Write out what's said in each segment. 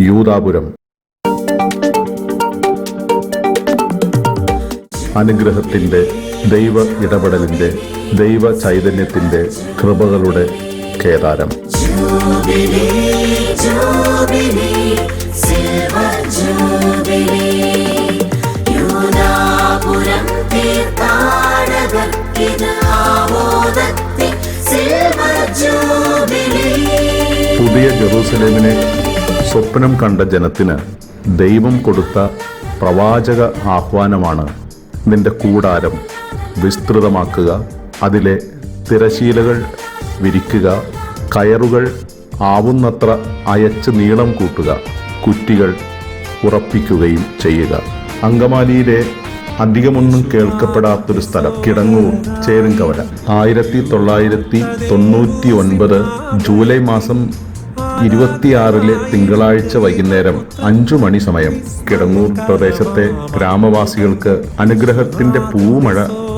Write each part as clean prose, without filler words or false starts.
യൂദാപുരം. അനുഗ്രഹത്തിൻ്റെ, ദൈവ ഇടപെടലിൻ്റെ, ദൈവ ചൈതന്യത്തിൻ്റെ കൃപകളുടെ കേദാരം. പുതിയ ജെറൂസലേമിനെ സ്വപ്നം കണ്ട ജനത്തിന് ദൈവം കൊടുത്ത പ്രവാചക ആഹ്വാനമാണ്: നിന്റെ കൂടാരം വിസ്തൃതമാക്കുക, അതിലെ തിരശീലകൾ വിരിക്കുക, കയറുകൾ ആവുന്നത്ര അയച്ച് നീളം കൂട്ടുക, കുറ്റികൾ ഉറപ്പിക്കുകയും ചെയ്യുക. അങ്കമാലിയിലെ അധികമൊന്നും കേൾക്കപ്പെടാത്തൊരു സ്ഥലം കിടങ്ങൂർ ചേരുംകവല. 1999 ജൂലൈ മാസം 26 തിങ്കളാഴ്ച വൈകുന്നേരം 5 മണി സമയം കിടങ്ങൂർ പ്രദേശത്തെ ഗ്രാമവാസികൾക്ക് അനുഗ്രഹത്തിന്റെ പൂമഴ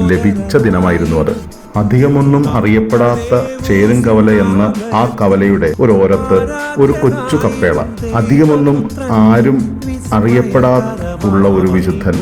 ലഭിച്ച ദിനമായിരുന്നു അത്. അധികമൊന്നും അറിയപ്പെടാത്ത ചേരുംകവല എന്ന ആ കവലയുടെ ഒരോരത്ത് ഒരു കൊച്ചു കപ്പേള. അധികമൊന്നും ആരും അറിയപ്പെടാത്തുള്ള ഒരു വിശുദ്ധൻ,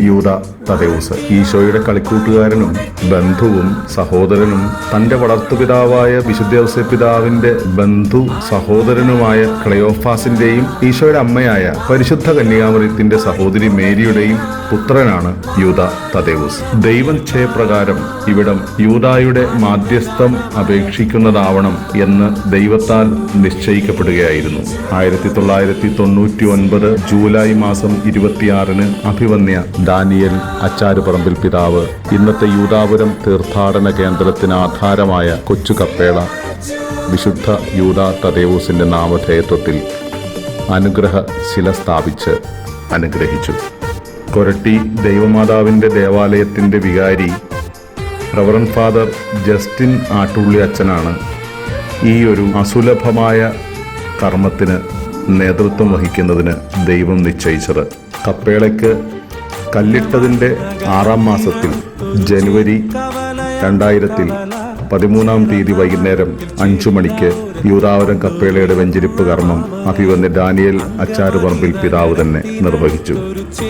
യൂദാ തദേവൂസ്. ഈശോയുടെ കളിക്കൂട്ടുകാരനും ബന്ധുവും സഹോദരനും തന്റെ വളർത്തുപിതാവായ വിശുദ്ധ ഔസേപ്പിതാവിന്റെ ബന്ധു സഹോദരനുമായ ക്ലെയോഫാസിന്റെയും ഈശോയുടെ അമ്മയായ പരിശുദ്ധ കന്യാമറിയത്തിന്റെ സഹോദരി മേരിയുടെയും പുത്രനാണ് യൂദാ തദേവൂസ്. ദൈവനിശ്ചയപ്രകാരം ഇവിടം യൂദായുടെ മാധ്യസ്ഥം അപേക്ഷിക്കുന്നതാവണം എന്ന് ദൈവത്താൽ നിശ്ചയിക്കപ്പെടുകയായിരുന്നു. 1999 ജൂലൈ മാസം 26 അഭിവന്യ ഡാനിയൽ അച്ചാരുപറമ്പിൽ പിതാവ് ഇന്നത്തെ യൂദാപുരം തീർത്ഥാടന കേന്ദ്രത്തിന് ആധാരമായ കൊച്ചു കപ്പേള വിശുദ്ധ യൂദാ തദേവൂസിന്റെ നാമധേയത്വത്തിൽ അനുഗ്രഹ ശില സ്ഥാപിച്ച് അനുഗ്രഹിച്ചു. കൊരട്ടി ദൈവമാതാവിന്റെ ദേവാലയത്തിന്റെ വികാരി റവറൻ ഫാദർ ജസ്റ്റിൻ ആട്ടുള്ളി അച്ഛനാണ് ഈ ഒരു അസുലഭമായ കർമ്മത്തിന് നേതൃത്വം വഹിക്കുന്നതിന് ദൈവം നിശ്ചയിച്ചത്. കപ്പേളയ്ക്ക് കല്ലിട്ടതിൻ്റെ 6-ാം മാസത്തിൽ ജനുവരി 2013 വൈകുന്നേരം 5 മണിക്ക് യൂദാപുരം കപ്പേളയുടെ വെഞ്ചരിപ്പ് കർമ്മം അഭിവന്യ ഡാനിയൽ അച്ചാരുപറമ്പിൽ പിതാവ് തന്നെ നിർവഹിച്ചു.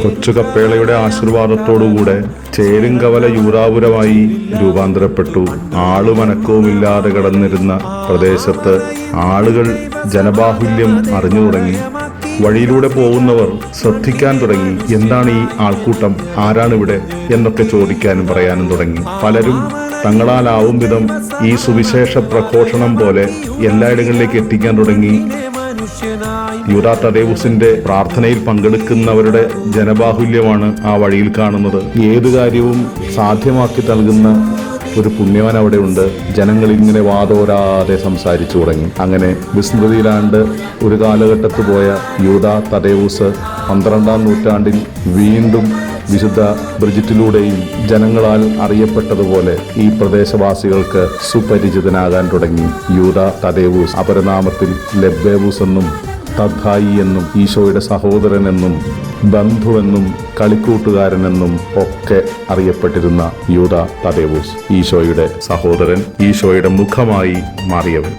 കൊച്ചു കപ്പേളയുടെ ആശീർവാദത്തോടുകൂടെ ചേരുംകവല യൂദാപുരമായി രൂപാന്തരപ്പെട്ടു. ആളുമനക്കവുമില്ലാതെ കിടന്നിരുന്ന പ്രദേശത്ത് ആളുകൾ ജനബാഹുല്യം അറിഞ്ഞു തുടങ്ങി. വഴിയിലൂടെ പോകുന്നവർ ശ്രദ്ധിക്കാൻ തുടങ്ങി. എന്താണ് ഈ ആൾക്കൂട്ടം, ആരാണിവിടെ എന്നൊക്കെ ചോദിക്കാനും പറയാനും തുടങ്ങി. പലരും തങ്ങളാലാവും വിധം ഈ സുവിശേഷ പ്രഘോഷണം പോലെ എല്ലായിടങ്ങളിലേക്ക് എത്തിക്കാൻ തുടങ്ങി. യൂദാ തദേവൂസിന്റെ പ്രാർത്ഥനയിൽ പങ്കെടുക്കുന്നവരുടെ ജനബാഹുല്യമാണ് ആ വഴിയിൽ കാണുന്നത്. ഏതു കാര്യവും സാധ്യമാക്കി നൽകുന്ന ഒരു പുണ്യവാൻ അവിടെ ഉണ്ട്. ജനങ്ങൾ ഇങ്ങനെ വാതോരാതെ സംസാരിച്ചു തുടങ്ങി. അങ്ങനെ വിസ്മൃതിയിലാണ്ട് ഒരു കാലഘട്ടത്ത് പോയ യൂദാ തദേവൂസ് 12-ാം നൂറ്റാണ്ടിൽ വീണ്ടും വിശുദ്ധ ബ്രിജിറ്റിലൂടെയും ജനങ്ങളാൽ അറിയപ്പെട്ടതുപോലെ ഈ പ്രദേശവാസികൾക്ക് സുപരിചിതനാകാൻ തുടങ്ങി. യൂദാ തദേവൂസ് അപരനാമത്തിൽ ലെബ്ബേവൂസ് എന്നും തദ്ദായി എന്നും ഈശോയുടെ സഹോദരനെന്നും ബന്ധുവെന്നും കളിക്കൂട്ടുകാരനെന്നും ഒക്കെ അറിയപ്പെട്ടിരുന്ന യൂദാ തദേവൂസ് ഈശോയുടെ സഹോദരൻ, ഈശോയുടെ മുഖമായി മാറിയവൻ.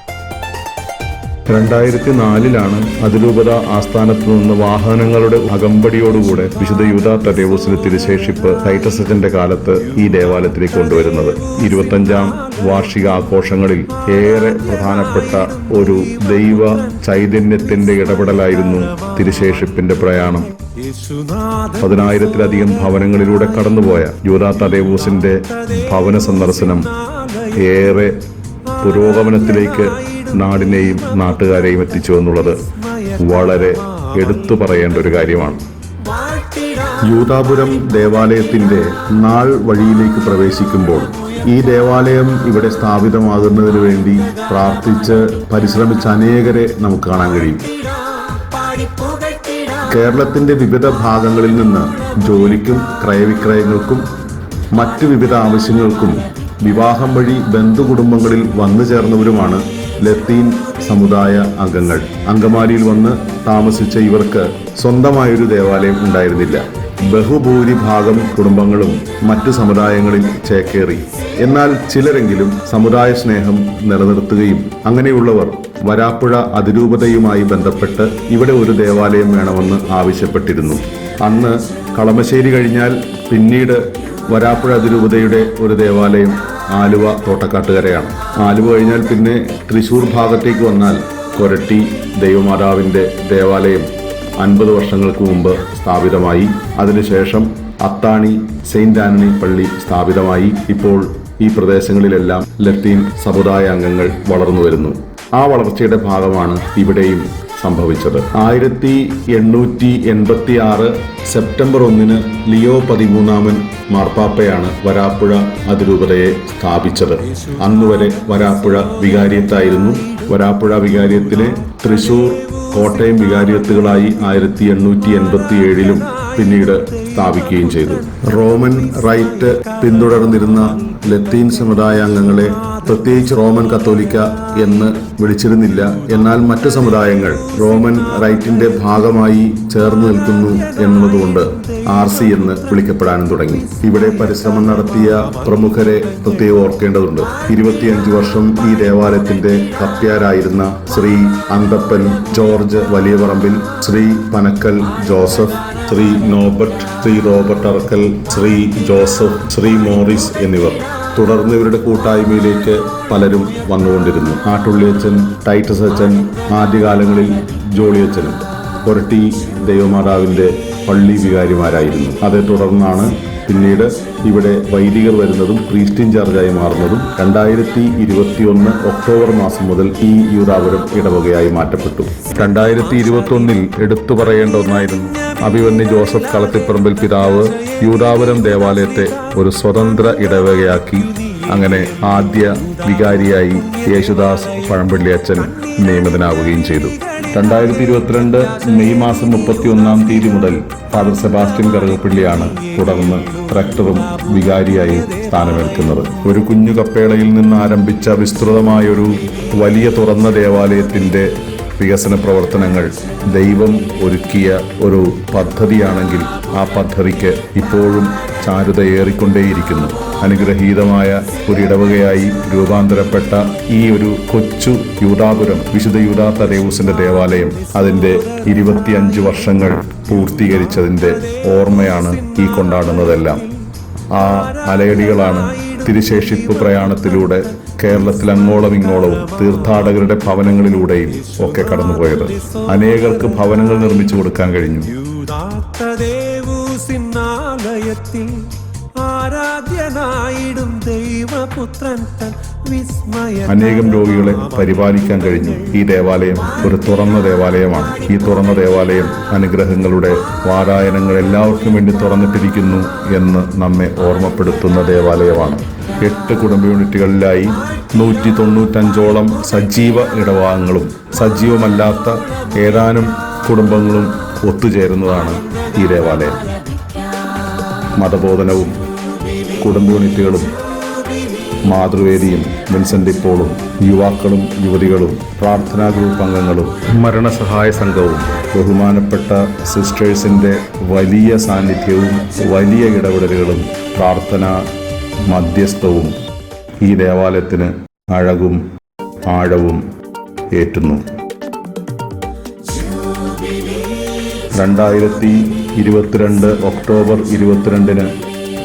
2004 അതിരൂപത ആസ്ഥാനത്ത് നിന്ന് വാഹനങ്ങളുടെ അകമ്പടിയോടുകൂടെ വിശുദ്ധ യൂദാ തദേവൂസിന്റെ തിരുശേഷിപ്പ് ടൈറ്റസച്ചന്റെ കാലത്ത് ഈ ദേവാലയത്തിലേക്ക് കൊണ്ടുവരുന്നത്. 25-ാം വാർഷിക ആഘോഷങ്ങളിൽ ഏറെ പ്രധാനപ്പെട്ട ഒരു ദൈവ ചൈതന്യത്തിന്റെ ഇടപെടലായിരുന്നു തിരുശേഷിപ്പിന്റെ പ്രയാണം. 10,000-ത്തിലധികം ഭവനങ്ങളിലൂടെ കടന്നുപോയ യൂദാ തദേവൂസിന്റെ ഭവന സന്ദർശനം ഏറെ പുരോഗമനത്തിലേക്ക് നാടിനെയും നാട്ടുകാരെയും എത്തിച്ചു എന്നുള്ളത് വളരെ എടുത്തു പറയേണ്ട ഒരു കാര്യമാണ്. യൂദാപുരം ദേവാലയത്തിന്റെ നാൾ വഴിയിലേക്ക് പ്രവേശിക്കുമ്പോൾ ഈ ദേവാലയം ഇവിടെ സ്ഥാപിതമാകുന്നതിന് വേണ്ടി പ്രാർത്ഥിച്ച് പരിശ്രമിച്ച അനേകരെ നമുക്ക് കാണാൻ കഴിയും. കേരളത്തിന്റെ വിവിധ ഭാഗങ്ങളിൽ നിന്ന് ജോലിക്കും ക്രയവിക്രയങ്ങൾക്കും മറ്റു വിവിധ ആവശ്യങ്ങൾക്കും വിവാഹം വഴി ബന്ധുകുടുംബങ്ങളിൽ വന്നു ചേർന്നവരുമാണ് ലത്തീൻ സമുദായ അംഗങ്ങൾ. അങ്കമാലിയിൽ വന്ന് താമസിച്ച ഇവർക്ക് സ്വന്തമായൊരു ദേവാലയം ഉണ്ടായിരുന്നില്ല. ബഹുഭൂരിഭാഗം കുടുംബങ്ങളും മറ്റു സമുദായങ്ങളിൽ ചേക്കേറി. എന്നാൽ ചിലരെങ്കിലും സമുദായ സ്നേഹം നിലനിർത്തുകയും അങ്ങനെയുള്ളവർ വരാപ്പുഴ അതിരൂപതയുമായി ബന്ധപ്പെട്ട് ഇവിടെ ഒരു ദേവാലയം വേണമെന്ന് ആവശ്യപ്പെട്ടിരുന്നു. അന്ന് കളമശ്ശേരി കഴിഞ്ഞാൽ പിന്നീട് വരാപ്പുഴ അതിരൂപതയുടെ ഒരു ദേവാലയം ആലുവ തോട്ടക്കാട്ടുകരയാണ്. ആലുവ കഴിഞ്ഞാൽ പിന്നെ തൃശ്ശൂർ ഭാഗത്തേക്ക് വന്നാൽ കൊരട്ടി ദൈവമാതാവിൻ്റെ ദേവാലയം 50 വർഷങ്ങൾക്ക് മുമ്പ് സ്ഥാപിതമായി. അതിനുശേഷം അത്താണി സെയിന്റ് ആന്റണി പള്ളി സ്ഥാപിതമായി. ഇപ്പോൾ ഈ പ്രദേശങ്ങളിലെല്ലാം ലത്തീൻ സമുദായ അംഗങ്ങൾ വളർന്നു വരുന്നു. ആ വളർച്ചയുടെ ഭാഗമാണ് ഇവിടെയും സംഭവിച്ചത്. 1886 സെപ്റ്റംബർ 1 ലിയോ 13 മാർപ്പാപ്പയാണ് വരാപ്പുഴ അതിരൂപതയെ സ്ഥാപിച്ചത്. അന്നുവരെ വരാപ്പുഴ വികാരിയത്തായിരുന്നു. വരാപ്പുഴ വികാരിയത്തിലെ തൃശൂർ, കോട്ടയം വികാരിയത്തുകളായി 1887 പിന്നീട് സ്ഥാപിക്കുകയും ചെയ്തു. റോമൻ റൈറ്റ് പിന്തുടർന്നിരുന്ന ലത്തീൻ സമുദായ അംഗങ്ങളെ പ്രത്യേകിച്ച് റോമൻ കത്തോലിക്ക എന്ന് വിളിച്ചിരുന്നില്ല. എന്നാൽ മറ്റ് സമുദായങ്ങൾ റോമൻ റൈറ്റിന്റെ ഭാഗമായി ചേർന്ന് നിൽക്കുന്നു എന്നുള്ളതുകൊണ്ട് RC എന്ന് വിളിക്കപ്പെടാനും തുടങ്ങി. ഇവിടെ പരിശ്രമം നടത്തിയ പ്രമുഖരെ പ്രത്യേകം ഓർക്കേണ്ടതുണ്ട്. 25 വർഷം ഈ ദേവാലയത്തിന്റെ കപ്പ്യാരായിരുന്ന ശ്രീ അന്തപ്പൻ ജോർജ് വലിയപറമ്പിൽ, ശ്രീ പനക്കൽ ജോസഫ്, ശ്രീ നോബർട്ട്, ശ്രീ റോബർട്ട് അറക്കൽ, ശ്രീ ജോസഫ്, ശ്രീ മോറിസ് എന്നിവർ. തുടർന്ന് ഇവരുടെ കൂട്ടായ്മയിലേക്ക് പലരും വന്നുകൊണ്ടിരുന്നു. ആട്ടുള്ളിയച്ചൻ, ടൈറ്റസ് അച്ചൻ, ആദ്യകാലങ്ങളിൽ ജോളിയച്ചനും കൊരട്ടി ദൈവമാതാവിൻ്റെ പള്ളി വികാരിമാരായിരുന്നു. അതേ തുടർന്നാണ് പിന്നീട് ഇവിടെ വൈദികർ വരുന്നതും ക്രിസ്ത്യൻ ചർച്ചായി മാറുന്നതും. 2021 ഒക്ടോബർ മാസം മുതൽ ഈ യൂദാപുരം ഇടവകയായി മാറ്റപ്പെട്ടു. 2021 എടുത്തു പറയേണ്ട ഒന്നായിരുന്നു അഭിമന്യു ജോസഫ് കളത്തിപ്പറമ്പിൽ പിതാവ് യൂദാപുരം ദേവാലയത്തെ ഒരു സ്വതന്ത്ര ഇടവകയാക്കി. അങ്ങനെ ആദ്യ വികാരിയായി യേശുദാസ് പഴമ്പള്ളി അച്ഛൻ നിയമിതനാവുകയും ചെയ്തു. 2022 മെയ് മാസം 31 മുതൽ ഫാദർ സെബാസ്റ്റ്യൻ കറുകപ്പള്ളിയാണ് തുടർന്ന് റെക്ടറും വികാരിയായി സ്ഥാനമേൽക്കുന്നത്. ഒരു കുഞ്ഞു കപ്പേളയിൽ നിന്ന് ആരംഭിച്ച വിസ്തൃതമായൊരു വലിയ തുറന്ന ദേവാലയത്തിന്റെ വികസന പ്രവർത്തനങ്ങൾ ദൈവം ഒരുക്കിയ ഒരു പദ്ധതിയാണെങ്കിൽ ആ പദ്ധതിക്ക് ഇപ്പോഴും ചാരുതയേറിക്കൊണ്ടേയിരിക്കുന്നു. അനുഗ്രഹീതമായ ഒരു ഇടവകയായി രൂപാന്തരപ്പെട്ട ഈ ഒരു കൊച്ചു യൂദാപുരം, വിശുദ്ധ യൂദാ തദേവൂസിന്റെ ദേവാലയം അതിന്റെ 25 വർഷങ്ങൾ പൂർത്തീകരിച്ചതിന്റെ ഓർമ്മയാണ് ഈ കൊണ്ടാടുന്നതെല്ലാം. ആ അലയടികളാണ് തിരുശേഷിപ്പ് പ്രയാണത്തിലൂടെ കേരളത്തിൽ അങ്ങോളം ഇങ്ങോളവും തീർത്ഥാടകരുടെ ഭവനങ്ങളിലൂടെയും ഒക്കെ കടന്നുപോയത്. അനേകർക്ക് ഭവനങ്ങൾ നിർമ്മിച്ചു കൊടുക്കാൻ കഴിഞ്ഞു. അനേകം രോഗികളെ പരിപാലിക്കാൻ കഴിഞ്ഞു. ഈ ദേവാലയം ഒരു തുറന്ന ദേവാലയമാണ്. ഈ തുറന്ന ദേവാലയം അനുഗ്രഹങ്ങളുടെ വാരായനങ്ങൾ എല്ലാവർക്കും വേണ്ടി തുറന്നിട്ടിരിക്കുന്നു എന്ന് നമ്മെ ഓർമ്മപ്പെടുത്തുന്ന ദേവാലയമാണ്. 8 കുടുംബ യൂണിറ്റുകളിലായി 195ഓളം സജീവ ഇടവകങ്ങളും സജീവമല്ലാത്ത ഏതാനും കുടുംബങ്ങളും ഒത്തുചേരുന്നതാണ് ഈ ദേവാലയം. മതബോധനവും കുടുംബ യൂണിറ്റുകളും മാതൃവേദിയും വിൻസെന്റ് പോളും യുവാക്കളും യുവതികളും പ്രാർത്ഥനാ ഗ്രൂപ്പ് അംഗങ്ങളും മരണസഹായ സംഘവും ബഹുമാനപ്പെട്ട സിസ്റ്റേഴ്സിന്റെ വലിയ സാന്നിധ്യവും വലിയ ഇടപെടലുകളും പ്രാർത്ഥനാ മധ്യസ്ഥവും ഈ ദേവാലയത്തിന് അഴകും ആഴവും ഏറ്റുന്നു. 2022 ഒക്ടോബർ 22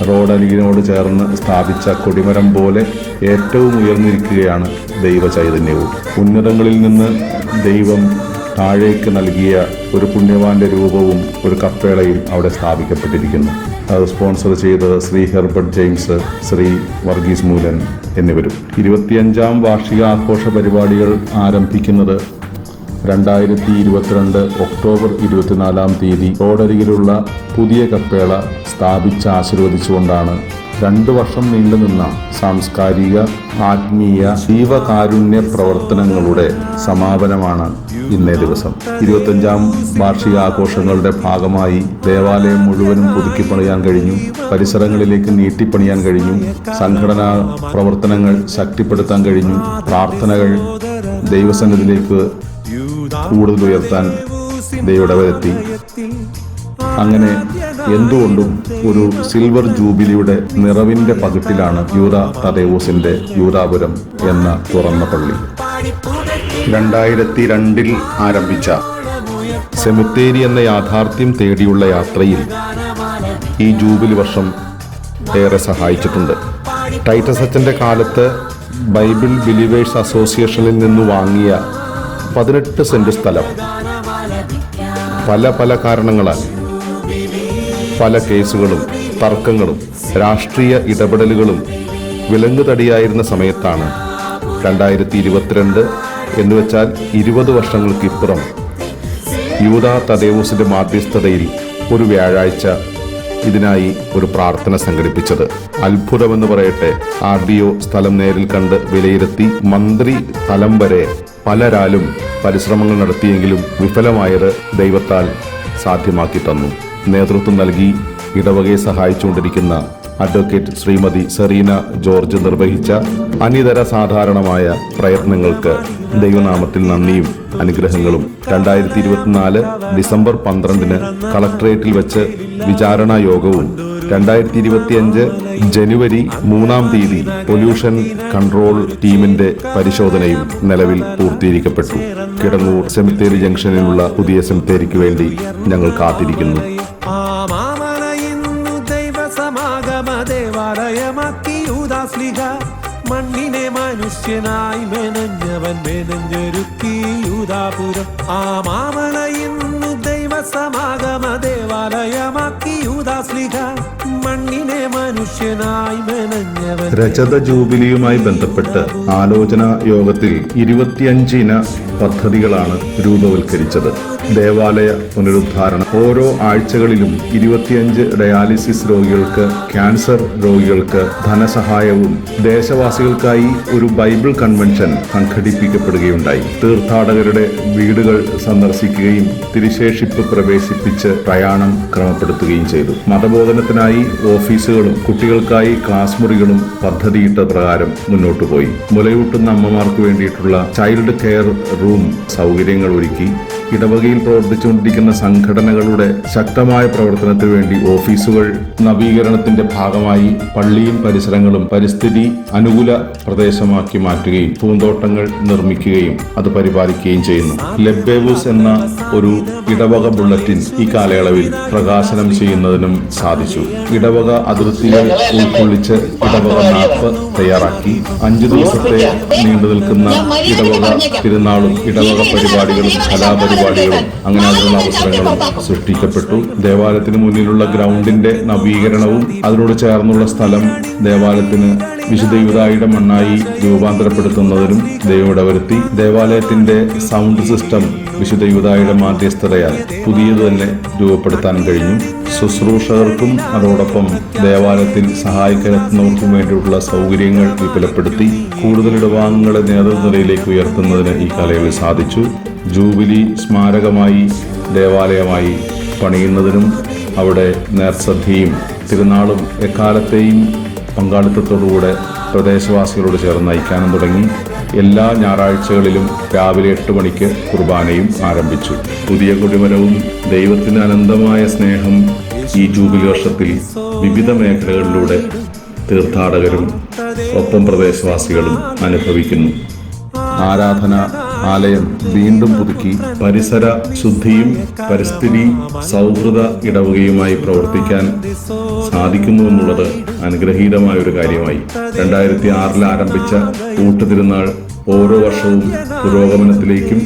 റോഡരികിനോട് ചേർന്ന് സ്ഥാപിച്ച കൊടിമരം പോലെ ഏറ്റവും ഉയർന്നിരിക്കുകയാണ് ദൈവ ചൈതന്യവും. ഉന്നതങ്ങളിൽ നിന്ന് ദൈവം താഴേക്ക് നൽകിയ ഒരു പുണ്യവാന്റെ രൂപവും ഒരു കപ്പേളയും അവിടെ സ്ഥാപിക്കപ്പെട്ടിരിക്കുന്നു. അത് സ്പോൺസർ ചെയ്തത് ശ്രീ ഹെർബർട്ട് ജെയിംസ്, ശ്രീ വർഗീസ് മൂലൻ എന്നിവരും. 25ാം വാർഷിക ആഘോഷ പരിപാടികൾ ആരംഭിക്കുന്നത് 2022 ഒക്ടോബർ 24 റോഡരികിലുള്ള പുതിയ കപ്പേള സ്ഥാപിച്ച് ആശീർവദിച്ചുകൊണ്ടാണ്. 2 വർഷം നീണ്ടുനിന്ന സാംസ്കാരിക, ആത്മീയ, ജീവകാരുണ്യ പ്രവർത്തനങ്ങളുടെ സമാപനമാണ് ഇന്നേ ദിവസം. 25ാം വാർഷികാഘോഷങ്ങളുടെ ഭാഗമായി ദേവാലയം മുഴുവനും പുതുക്കിപ്പണിയാൻ കഴിഞ്ഞു. പരിസരങ്ങളിലേക്ക് നീട്ടിപ്പണിയാൻ കഴിഞ്ഞു. സംഘടനാ പ്രവർത്തനങ്ങൾ ശക്തിപ്പെടുത്താൻ കഴിഞ്ഞു. പ്രാർത്ഥനകൾ ദൈവസന്നിധിയിലേക്ക് കൂടുതൽ ഉയർത്താൻ ദൈവടവരെത്തി. അങ്ങനെ എന്തുകൊണ്ടും ഒരു സിൽവർ ജൂബിലിയുടെ നിറവിന്റെ പകിട്ടിലാണ് യൂദാ തദേവൂസിന്റെ യൂദാപുരം എന്ന തുറന്ന പള്ളി. 2002 ആരംഭിച്ച സെമിത്തേരി എന്ന യാഥാർത്ഥ്യം തേടിയുള്ള യാത്രയിൽ ഈ ജൂബിലി വർഷം ഏറെ സഹായിച്ചിട്ടുണ്ട്. ടൈറ്റസ് അച്ഛൻ്റെ കാലത്ത് ബൈബിൾ ബിലീവേഴ്സ് അസോസിയേഷനിൽ നിന്ന് വാങ്ങിയ 18 സെന്റ് സ്ഥലം പല കാരണങ്ങളാൽ, പല കേസുകളും തർക്കങ്ങളും രാഷ്ട്രീയ ഇടപെടലുകളും വിലങ്ങുതടിയായിരുന്ന സമയത്താണ് 2022 എന്നുവെച്ചാൽ 20 വർഷങ്ങൾക്കിപ്പുറം യൂദാ തദേവൂസിന്റെ മാധ്യസ്ഥതയിൽ ഒരു വ്യാഴാഴ്ച ഇതിനായി ഒരു പ്രാർത്ഥന സംഘടിപ്പിച്ചത്. അത്ഭുതമെന്ന് പറയട്ടെ, RDO സ്ഥലം നേരിൽ കണ്ട് വിലയിരുത്തി മന്ത്രി തലം വരെ പലരാലും പരിശ്രമങ്ങൾ നടത്തിയെങ്കിലും വിഫലമായത് ദൈവത്താൽ സാധ്യമാക്കി തന്നു. നേതൃത്വം നൽകി ഇടവകയെ സഹായിച്ചുകൊണ്ടിരിക്കുന്ന അഡ്വക്കേറ്റ് ശ്രീമതി സെറീന ജോർജ് നിർവഹിച്ച അനിതര സാധാരണമായ പ്രയത്നങ്ങൾക്ക് ദൈവനാമത്തിൽ നന്ദിയും അനുഗ്രഹങ്ങളും. 2024 ഡിസംബർ 12 കളക്ടറേറ്റിൽ വെച്ച് വിചാരണാ യോഗവും 2025 ജനുവരി 3 പൊല്യൂഷൻ കൺട്രോൾ ടീമിന്റെ പരിശോധനയും നിലവിൽ പൂർത്തീകരിക്കപ്പെട്ടു. കിടങ്ങൂർ സെമിത്തേരി ജംഗ്ഷനിലുള്ള പുതിയ സെമിത്തേരിക്ക് വേണ്ടി ഞങ്ങൾ കാത്തിരിക്കുന്നു. മണ്ണിനെ മനുഷ്യനായി മെനഞ്ഞവൻ മെനഞ്ഞൊരുക്കി യൂദാപുരം. ആ മാമല ഇന്നു ദൈവസമാഗമ ദേവാലയമാക്കി യൂദാശ്ലീഹ. മണ്ണിനെ മനുഷ്യനായി മെനഞ്ഞവൻ. രജത ജൂബിലിയുമായി ബന്ധപ്പെട്ട് ആലോചനാ യോഗത്തിൽ 25 ഇന പദ്ധതികളാണ് രൂപവൽക്കരിച്ചത്. ദേവാലയ പുനരുദ്ധാരണം, ഓരോ ആഴ്ചകളിലും 25 ഡയാലിസിസ് രോഗികൾക്ക്, ക്യാൻസർ രോഗികൾക്ക് ധനസഹായവും, ദേശവാസികൾക്കായി ഒരു ബൈബിൾ കൺവെൻഷൻ സംഘടിപ്പിക്കപ്പെടുകയുണ്ടായി. തീർത്ഥാടകരുടെ വീടുകൾ സന്ദർശിക്കുകയും തിരുശേഷിപ്പ് പ്രവേശിപ്പിച്ച് പ്രയാണം ക്രമപ്പെടുത്തുകയും ചെയ്തു. മതബോധനത്തിനായി ഓഫീസുകളും കുട്ടികൾക്കായി ക്ലാസ് മുറികളും പദ്ധതിയിട്ട പ്രകാരം മുന്നോട്ടുപോയി. മുലയൂട്ടുന്ന അമ്മമാർക്ക് വേണ്ടിയിട്ടുള്ള ചൈൽഡ് കെയർ റൂം സൗകര്യങ്ങൾ ഒരുക്കി. ഇടവകയിൽ പ്രവർത്തിച്ചുകൊണ്ടിരിക്കുന്ന സംഘടനകളുടെ ശക്തമായ പ്രവർത്തനത്തിനു വേണ്ടി ഓഫീസുകൾ നവീകരണത്തിന്റെ ഭാഗമായി പള്ളിയും പരിസരങ്ങളും പരിസ്ഥിതി അനുകൂല പ്രദേശമാക്കി മാറ്റുകയും പൂന്തോട്ടങ്ങൾ നിർമ്മിക്കുകയും അത് പരിപാലിക്കുകയും ചെയ്യുന്നു. ലെബേവൂസ് എന്ന ഒരു ഇടവക ബുള്ളറ്റിൻ ഈ കാലയളവിൽ പ്രകാശനം ചെയ്യുന്നതിനും സാധിച്ചു. ഇടവക അതിർത്തികൾ ഉൾക്കൊള്ളിച്ച് ഇടവക മാപ്പ് തയ്യാറാക്കി. 5 ദിവസത്തെ നീണ്ടു നിൽക്കുന്ന ഇടവക തിരുനാളും ഇടവക പരിപാടികളും കലാപരിപാടികളും അങ്ങനെ അതിനുള്ള അവസരങ്ങളും സൃഷ്ടിക്കപ്പെട്ടു. ദേവാലയത്തിന് മുന്നിലുള്ള ഗ്രൗണ്ടിന്റെ നവീകരണവും അതിനോട് ചേർന്നുള്ള സ്ഥലം ദേവാലയത്തിന് വിശുദ്ധ യൂദായുടെ മണ്ണായി രൂപാന്തരപ്പെടുത്തുന്നതിനും ദൈവം ഇടവരുത്തി. ദേവാലയത്തിന്റെ സൗണ്ട് സിസ്റ്റം വിശുദ്ധ യൂദായുടെ മാധ്യസ്ഥതയാൽ പുതിയത് തന്നെ രൂപപ്പെടുത്താൻ കഴിഞ്ഞു. ശുശ്രൂഷകർക്കും അതോടൊപ്പം ദേവാലയത്തിൽ സഹായിക്കാനെത്തുന്നവർക്കും വേണ്ടിയിട്ടുള്ള സൗകര്യങ്ങൾ വിപുലപ്പെടുത്തി കൂടുതൽ ഇടവാംഗങ്ങളെ നേതൃനിരയിലേക്ക് ഉയർത്തുന്നതിന് ഈ കാലയളവിൽ സാധിച്ചു. ജൂബിലി സ്മാരകമായി ദേവാലയമായി പണിയുന്നതിനും അവിടെ നേർശ്രദ്ധയും തിരുനാളും എക്കാലത്തെയും പങ്കാളിത്തത്തോടുകൂടെ പ്രദേശവാസികളോട് ചേർന്ന് നയിക്കാനും തുടങ്ങി. എല്ലാ ഞായറാഴ്ചകളിലും രാവിലെ 8 മണിക്ക് കുർബാനയും ആരംഭിച്ചു. പുതിയ കൊടിമരവും ദൈവത്തിന് അനന്തമായ സ്നേഹം ഈ ജൂബിലി വർഷത്തിൽ വിവിധ മേഖലകളിലൂടെ തീർത്ഥാടകരും ഒപ്പം പ്രദേശവാസികളും അനുഭവിക്കുന്നു. ആരാധന ആലയം വീണ്ടും പുതുക്കി പരിസര ശുദ്ധിയും പരിസ്ഥിതി സൗഹൃദ ഇടവകയുമായി പ്രവർത്തിക്കാൻ സാധിക്കുന്നു എന്നുള്ളത് അനുഗ്രഹീതമായ ഒരു കാര്യമായി. 2006 ആരംഭിച്ച കൂട്ടുതിരുനാൾ ഓരോ വർഷവും പുരോഗമനത്തിലേക്കും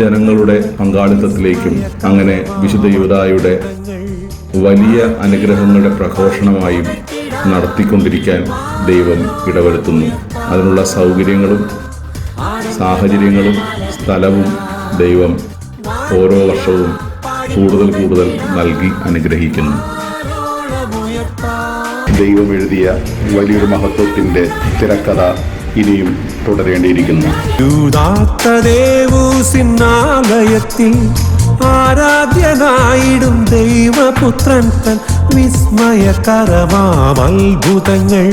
ജനങ്ങളുടെ പങ്കാളിത്തത്തിലേക്കും അങ്ങനെ വിശുദ്ധ യൂദായുടെ വലിയ അനുഗ്രഹങ്ങളുടെ പ്രഘോഷണമായും നടത്തിക്കൊണ്ടിരിക്കാൻ ദൈവം ഇടവരുത്തുന്നു. അതിനുള്ള സൗകര്യങ്ങളും സാഹചര്യങ്ങളും സ്ഥലവും ദൈവം ഓരോ വർഷവും കൂടുതൽ നൽകി അനുഗ്രഹിക്കുന്നു. ദൈവം എഴുതിയ വലിയൊരു മഹത്വത്തിന്റെ തിരക്കഥ ഇനിയും തുടരേണ്ടിയിരിക്കുന്നു. യൂദാത്തദേവൂസിന്നാലയത്തിൽ ആരാധ്യനായിടും ദൈവപുത്രൻ തൻ വിസ്മയകരമാം അത്ഭുതങ്ങൾ